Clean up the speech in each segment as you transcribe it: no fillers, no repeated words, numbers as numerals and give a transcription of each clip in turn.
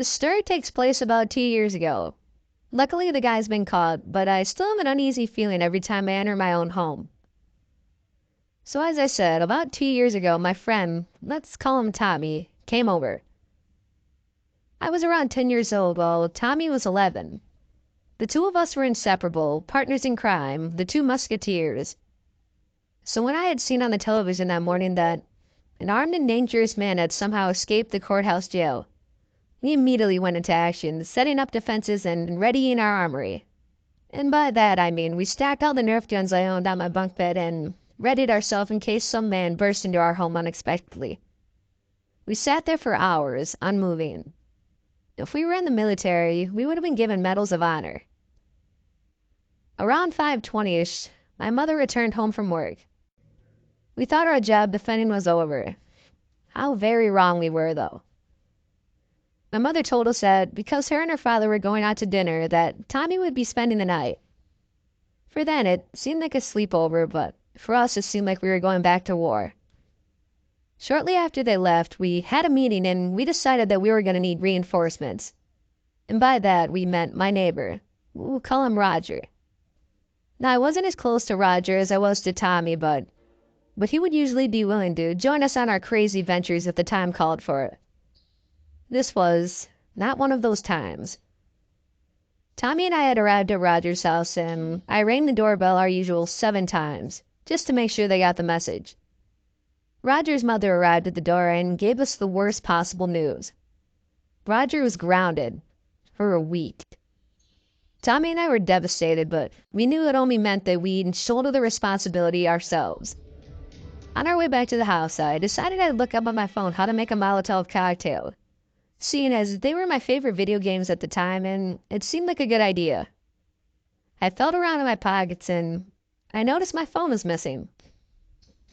The story takes place about 2 years ago. Luckily, the guy's been caught, but I still have an uneasy feeling every time I enter my own home. So as I said, about 2 years ago, my friend, let's call him Tommy, came over. I was around 10 years old while Tommy was 11. The two of us were inseparable, partners in crime, the two musketeers. So when I had seen on the television that morning that an armed and dangerous man had somehow escaped the courthouse jail, we immediately went into action, setting up defenses and readying our armory. And by that I mean we stacked all the Nerf guns I owned on my bunk bed and readied ourselves in case some man burst into our home unexpectedly. We sat there for hours, unmoving. If we were in the military, we would have been given medals of honor. Around 5:20ish, my mother returned home from work. We thought our job defending was over. How very wrong we were, though. My mother told us that because her and her father were going out to dinner, that Tommy would be spending the night. For then it seemed like a sleepover, but for us it seemed like we were going back to war. Shortly after they left, we had a meeting and we decided that we were going to need reinforcements. And by that we meant my neighbor. We'll call him Roger. Now I wasn't as close to Roger as I was to Tommy, but he would usually be willing to join us on our crazy ventures if the time called for it. This was not one of those times. Tommy and I had arrived at Roger's house and I rang the doorbell our usual 7 times, just to make sure they got the message. Roger's mother arrived at the door and gave us the worst possible news. Roger was grounded for a week. Tommy and I were devastated, but we knew it only meant that we'd shoulder the responsibility ourselves. On our way back to the house, I decided I'd look up on my phone how to make a Molotov cocktail, seeing as they were my favorite video games at the time and it seemed like a good idea. I felt around in my pockets and I noticed my phone was missing.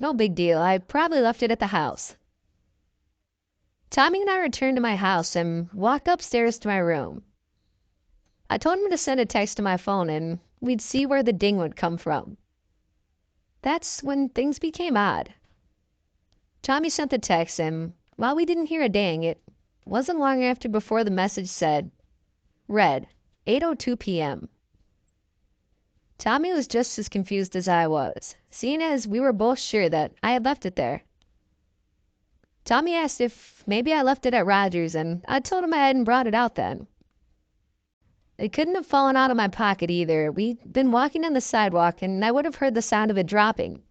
No big deal, I probably left it at the house. Tommy and I returned to my house and walked upstairs to my room. I told him to send a text to my phone and we'd see where the ding would come from. That's when things became odd. Tommy sent the text and while we didn't hear a ding, it wasn't long after before the message said, "Read, 8:02 p.m." Tommy was just as confused as I was, seeing as we were both sure that I had left it there. Tommy asked if maybe I left it at Roger's and I told him I hadn't brought it out then. It couldn't have fallen out of my pocket either. We'd been walking on the sidewalk and I would have heard the sound of it dropping.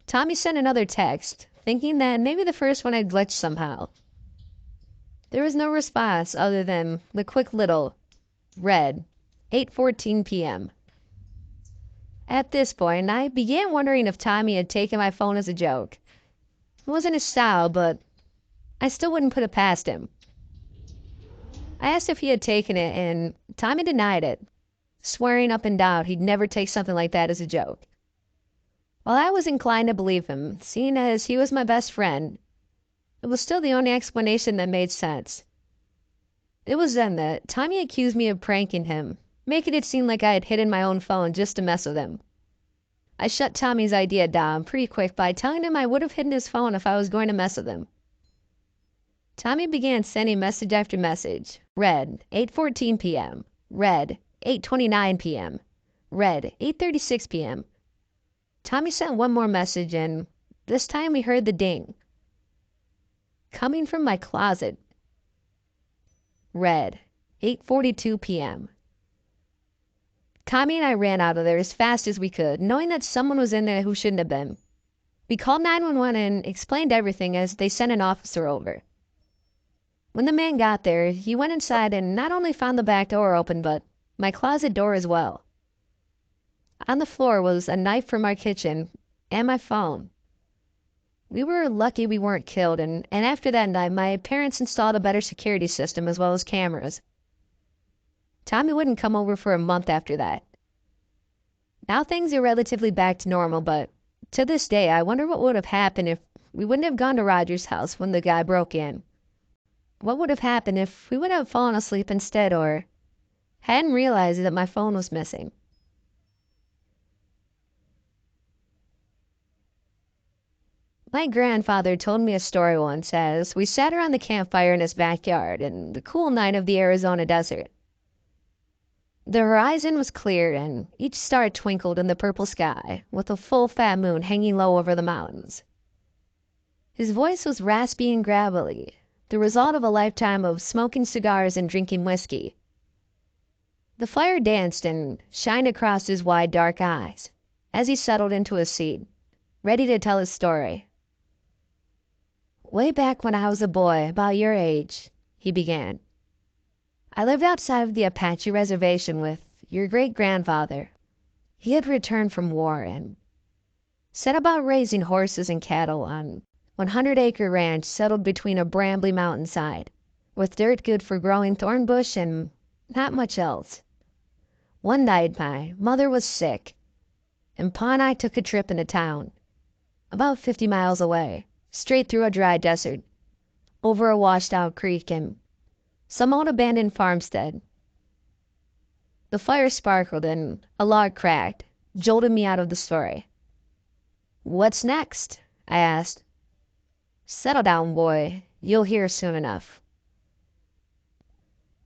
Tommy sent another text, thinking that maybe the first one had glitched somehow. There was no response other than the quick little, "Read, 8:14 p.m." At this point, I began wondering if Tommy had taken my phone as a joke. It wasn't his style, but I still wouldn't put it past him. I asked if he had taken it, and Tommy denied it, swearing up and down he'd never take something like that as a joke. While I was inclined to believe him, seeing as he was my best friend, it was still the only explanation that made sense. It was then that Tommy accused me of pranking him, making it seem like I had hidden my own phone just to mess with him. I shut Tommy's idea down pretty quick by telling him I would have hidden his phone if I was going to mess with him. Tommy began sending message after message. Read, 8:14 p.m. Read, 8:29 p.m. Read, 8:36 p.m. Tommy sent one more message and this time we heard the ding. Coming from my closet. Read, 8:42 p.m. Tommy and I ran out of there as fast as we could, knowing that someone was in there who shouldn't have been. We called 911 and explained everything as they sent an officer over. When the man got there, he went inside and not only found the back door open, but my closet door as well. On the floor was a knife from our kitchen and my phone. We were lucky we weren't killed, and after that night, my parents installed a better security system as well as cameras. Tommy wouldn't come over for a month after that. Now things are relatively back to normal, but to this day, I wonder what would have happened if we wouldn't have gone to Roger's house when the guy broke in. What would have happened if we would have fallen asleep instead or hadn't realized that my phone was missing? My grandfather told me a story once as we sat around the campfire in his backyard in the cool night of the Arizona desert. The horizon was clear and each star twinkled in the purple sky with a full fat moon hanging low over the mountains. His voice was raspy and gravelly, the result of a lifetime of smoking cigars and drinking whiskey. The fire danced and shined across his wide dark eyes as he settled into his seat, ready to tell his story. "Way back when I was a boy, about your age," he began, "I lived outside of the Apache reservation with your great-grandfather. He had returned from war and set about raising horses and cattle on 100-acre ranch settled between a brambly mountainside, with dirt good for growing thorn bush and not much else. One night my mother was sick, and Pa and I took a trip into town, about 50 miles away, straight through a dry desert, over a washed-out creek and some old abandoned farmstead." The fire sparkled and a log cracked, jolting me out of the story. "What's next?" I asked. "Settle down, boy. You'll hear soon enough."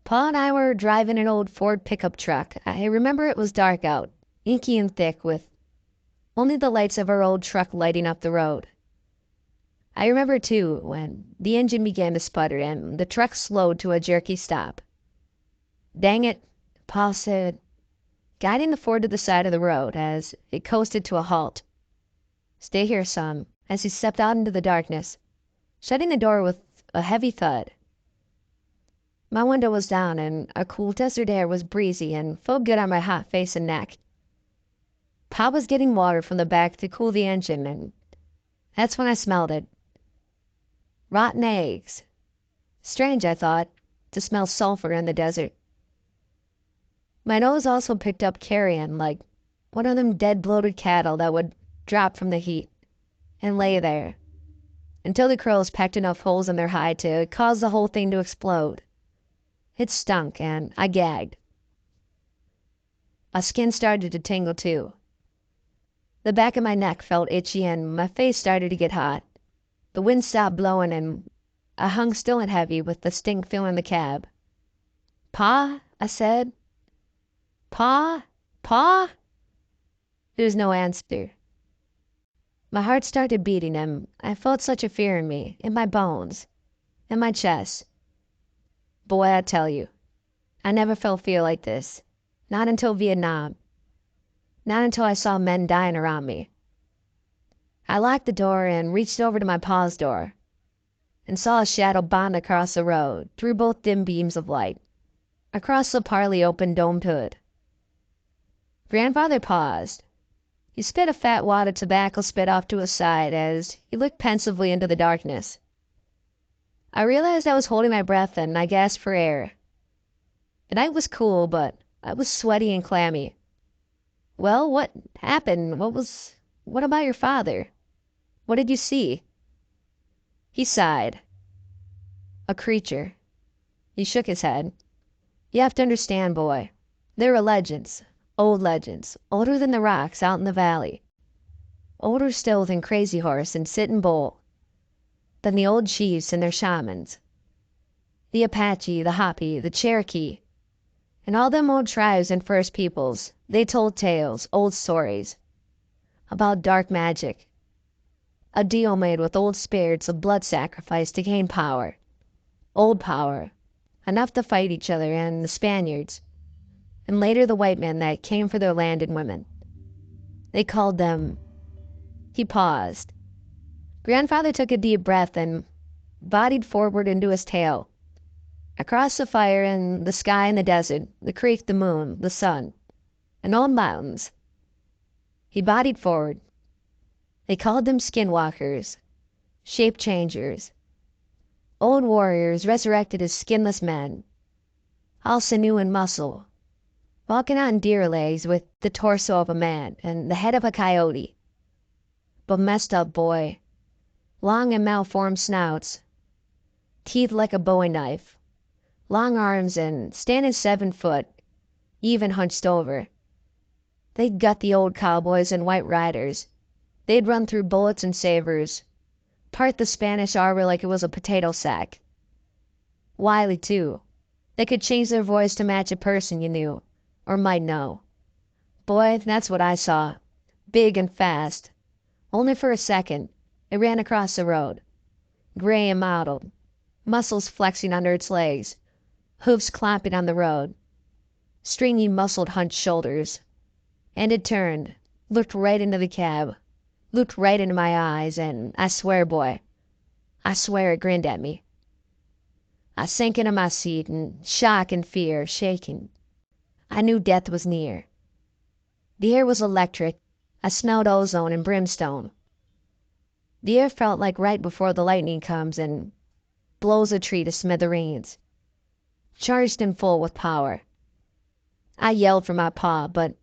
Pa and I were driving an old Ford pickup truck. I remember it was dark out, inky and thick, with only the lights of our old truck lighting up the road. I remember, too, when the engine began to sputter and the truck slowed to a jerky stop. "Dang it," Pa said, guiding the Ford to the side of the road as it coasted to a halt. "Stay here, son," as he stepped out into the darkness, shutting the door with a heavy thud. My window was down and a cool desert air was breezy and felt good on my hot face and neck. Pa was getting water from the back to cool the engine, and that's when I smelled it. Rotten eggs. Strange, I thought, to smell sulfur in the desert. My nose also picked up carrion, like one of them dead bloated cattle that would drop from the heat and lay there until the crows pecked enough holes in their hide to cause the whole thing to explode. It stunk, and I gagged. My skin started to tingle, too. The back of my neck felt itchy, and my face started to get hot. The wind stopped blowing, and I hung still and heavy with the stink filling the cab. "Pa?" I said. "Pa? Pa?" There was no answer. My heart started beating, and I felt such a fear in me, in my bones, in my chest. Boy, I tell you, I never felt fear like this. Not until Vietnam. Not until I saw men dying around me. I locked the door and reached over to my pa's door and saw a shadow bound across the road through both dim beams of light, across the partly open domed hood. Grandfather paused. He spit a fat wad of tobacco spit off to his side as he looked pensively into the darkness. I realized I was holding my breath and I gasped for air. The night was cool, but I was sweaty and clammy. "Well, what happened? What about your father? What did you see?" He sighed. "A creature." He shook his head. "You have to understand, boy. There are legends, older than the rocks out in the valley. Older still than Crazy Horse and Sitting Bull. Than the old chiefs and their shamans. The Apache, the Hopi, the Cherokee, and all them old tribes and First Peoples, they told tales, old stories, about dark magic. A deal made with old spirits of blood sacrifice to gain power. Old power. Enough to fight each other and the Spaniards. And later the white men that came for their land and women. They called them..." He paused. Grandfather took a deep breath and bodied forward into his tale. Across the fire and the sky and the desert, the creek, the moon, the sun, and old mountains. He bodied forward. They called them skinwalkers, shape changers, old warriors resurrected as skinless men, all sinew and muscle, walking on deer legs with the torso of a man and the head of a coyote. But messed up, boy. Long and malformed snouts, teeth like a bowie knife, long arms and standing 7 foot, even hunched over. They'd gut the old cowboys and white riders. They'd run through bullets and sabers. part the Spanish arbor like it was a potato sack. Wily, too. They could change their voice to match a person you knew, or might know. Boy, that's what I saw. Big and fast. Only for a second. It ran across the road. Gray and mottled. Muscles flexing under its legs. Hooves clomping on the road. Stringy, muscled, hunched shoulders. And it turned. Looked right into the cab. Looked right into my eyes, and I swear, boy, I swear it grinned at me. I sank into my seat in shock and fear, shaking. I knew death was near. The air was electric. I smelled ozone and brimstone. The air felt like right before the lightning comes and blows a tree to smithereens, charged and full with power. I yelled for my pa, but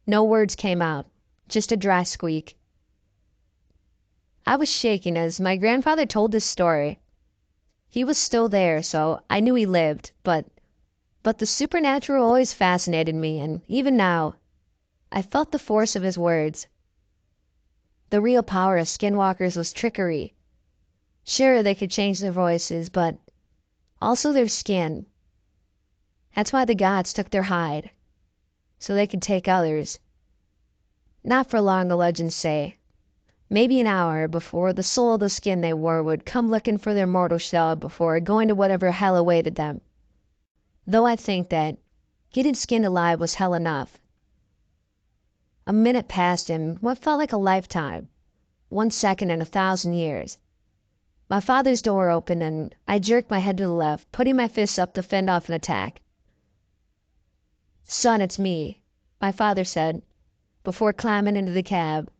no words came out, just a dry squeak. I was shaking as my grandfather told this story. He was still there, so I knew he lived, but the supernatural always fascinated me, and even now, I felt the force of his words. The real power of skinwalkers was trickery. Sure, they could change their voices, but also their skin. That's why the gods took their hide, so they could take others. Not for long, the legends say. Maybe an hour before the soul of the skin they wore would come looking for their mortal shell before going to whatever hell awaited them. Though I think that getting skinned alive was hell enough. A minute passed in what felt like a lifetime, 1 second in 1,000 years. My father's door opened and I jerked my head to the left, putting my fists up to fend off an attack. "Son, it's me," my father said, before climbing into the cab.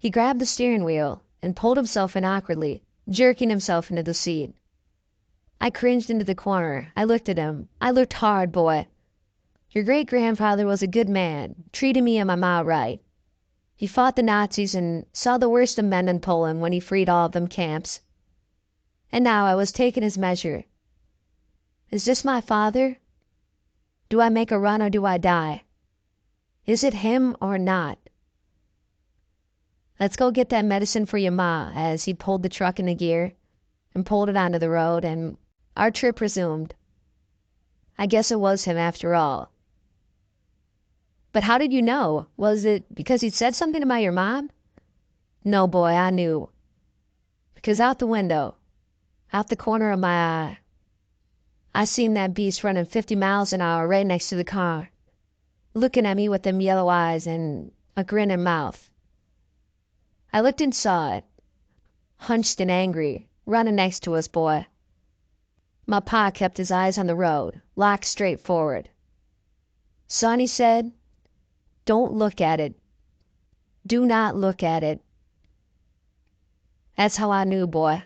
He grabbed the steering wheel and pulled himself in awkwardly, jerking himself into the seat. I cringed into the corner. I looked at him. I looked hard, boy. "Your great-grandfather was a good man, treated me and my ma right. He fought the Nazis and saw the worst of men in Poland when he freed all of them camps. And now I was taking his measure. Is this my father? Do I make a run or do I die? Is it him or not? Let's go get that medicine for your ma," as he pulled the truck into gear and pulled it onto the road, and our trip resumed. I guess it was him after all. "But how did you know? Was it because he'd said something about your mom?" "No, boy, I knew. Because out the window, out the corner of my eye, I seen that beast running 50 miles an hour right next to the car, looking at me with them yellow eyes and a grinning mouth. I looked and saw it, hunched and angry, running next to us, boy. My pa kept his eyes on the road, locked straight forward. 'Son,' he said, 'don't look at it. Do not look at it.' That's how I knew, boy."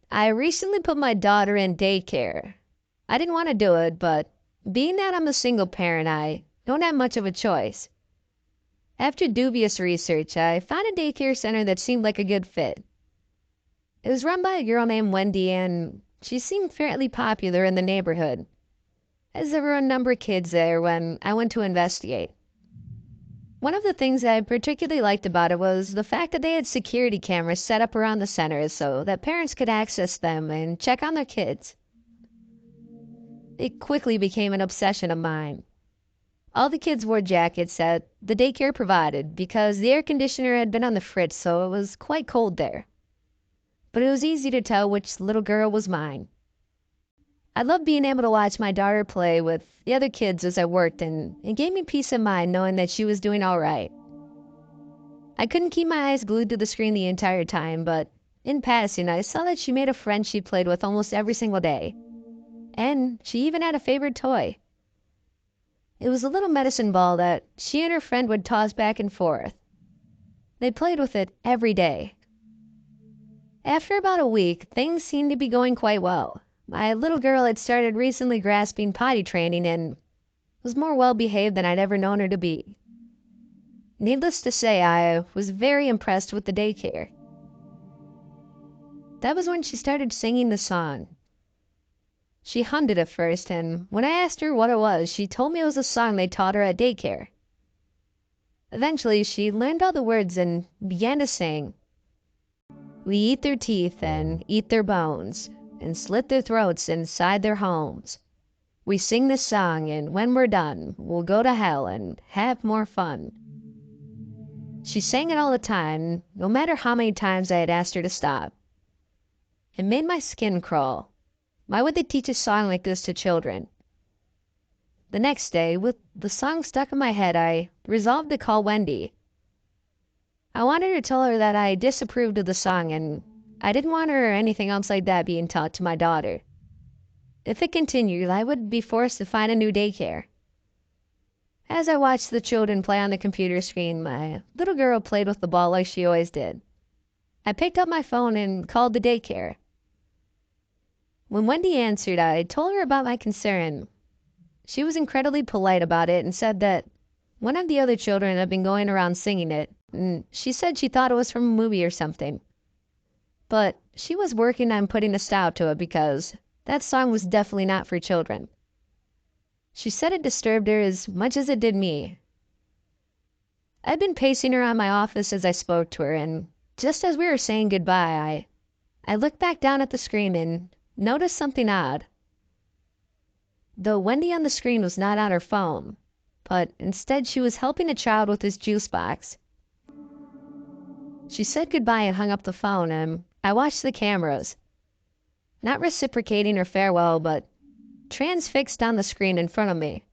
I recently put my daughter in daycare. I didn't want to do it, but being that I'm a single parent, I don't have much of a choice. After dubious research, I found a daycare center that seemed like a good fit. It was run by a girl named Wendy, and she seemed fairly popular in the neighborhood, as there were a number of kids there when I went to investigate. One of the things I particularly liked about it was the fact that they had security cameras set up around the center so that parents could access them and check on their kids. It quickly became an obsession of mine. All the kids wore jackets that the daycare provided because the air conditioner had been on the fritz, so it was quite cold there. But it was easy to tell which little girl was mine. I loved being able to watch my daughter play with the other kids as I worked, and it gave me peace of mind knowing that she was doing all right. I couldn't keep my eyes glued to the screen the entire time, but in passing, I saw that she made a friend she played with almost every single day. And she even had a favorite toy. It was a little medicine ball that she and her friend would toss back and forth. They played with it every day. After about a week, things seemed to be going quite well. My little girl had started recently grasping potty training, and was more well-behaved than I'd ever known her to be. Needless to say, I was very impressed with the daycare. That was when she started singing the song. She hummed it at first, and when I asked her what it was, she told me it was a song they taught her at daycare. Eventually, she learned all the words and began to sing. We eat their teeth and eat their bones, and slit their throats inside their homes. We sing this song, and when we're done, we'll go to hell and have more fun. She sang it all the time, no matter how many times I had asked her to stop. It made my skin crawl. Why would they teach a song like this to children? The next day, with the song stuck in my head, I resolved to call Wendy. I wanted to tell her that I disapproved of the song and I didn't want her or anything else like that being taught to my daughter. If it continued, I would be forced to find a new daycare. As I watched the children play on the computer screen, my little girl played with the ball like she always did. I picked up my phone and called the daycare. When Wendy answered, I told her about my concern. She was incredibly polite about it and said that one of the other children had been going around singing it, and she said she thought it was from a movie or something. But she was working on putting a stop to it because that song was definitely not for children. She said it disturbed her as much as it did me. I'd been pacing around my office as I spoke to her, and just as we were saying goodbye, I looked back down at the screen and noticed something odd. Though Wendy on the screen was not on her phone, but instead she was helping a child with his juice box. She said goodbye and hung up the phone, and I watched the cameras, not reciprocating her farewell, but transfixed on the screen in front of me.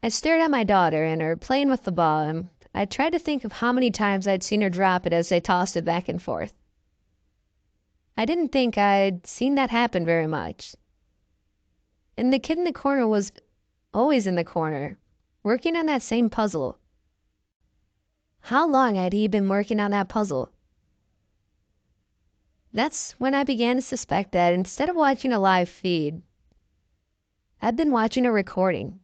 I stared at my daughter and her playing with the ball, and I tried to think of how many times I'd seen her drop it as they tossed it back and forth. I didn't think I'd seen that happen very much. And the kid in the corner was always in the corner, working on that same puzzle. How long had he been working on that puzzle? That's when I began to suspect that instead of watching a live feed, I'd been watching a recording.